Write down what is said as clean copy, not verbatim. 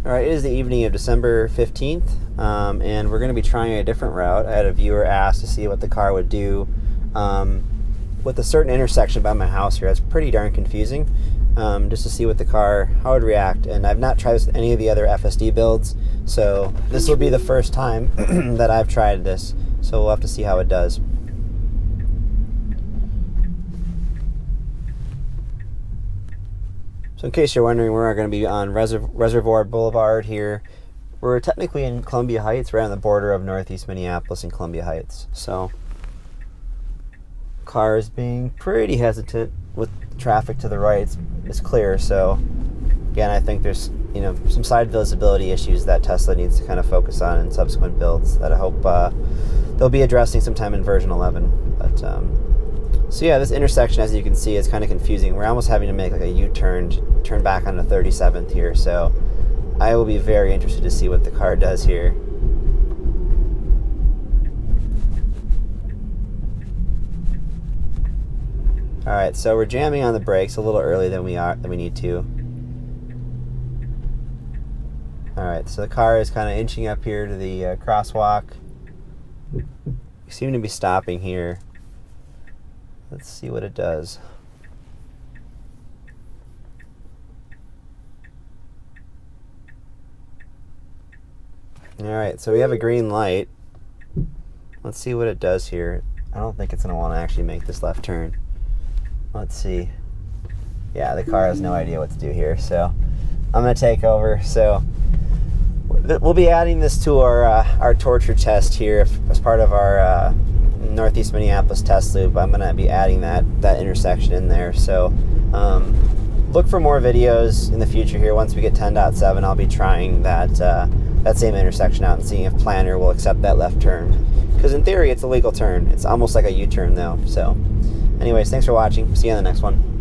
All right, it is the evening of December 15th, and we're going to be trying a different route. I had a viewer ask to see what the car would do with a certain intersection by my house here. That's pretty darn confusing, just to see what the car, how it would react. And I've not tried this with any of the other FSD builds, so this will be the first time that I've tried this, so we'll have to see how it does. So in case you're wondering, we're going to be on Reservoir Blvd here. We're technically in Columbia Heights, right on the border of Northeast Minneapolis and Columbia Heights. So, car is being pretty hesitant with traffic to the right. It's clear. So, again, I think there's some side visibility issues that Tesla needs to kind of focus on in subsequent builds that I hope they'll be addressing sometime in version 11. But so yeah, this intersection, as you can see, is kind of confusing. We're almost having to make like a U-turn, turn back on the 37th here. So I will be very interested to see what the car does here. All right, so we're jamming on the brakes a little early than we need to. All right, so the car is kind of inching up here to the crosswalk. We seem to be stopping here. Let's see what it does. All right, so we have a green light. Let's see what it does here. I don't think it's going to want to actually make this left turn. Let's see. Yeah, the car has no idea what to do here, so I'm going to take over. So we'll be adding this to our torture test here as part of our Northeast Minneapolis test loop. I'm going to be adding that intersection in there. So look for more videos in the future here. Once we get 10.7, I'll be trying that same intersection out and seeing if Planner will accept that left turn. Because in theory, it's a legal turn. It's almost like a U-turn though. So anyways, thanks for watching. See you on the next one.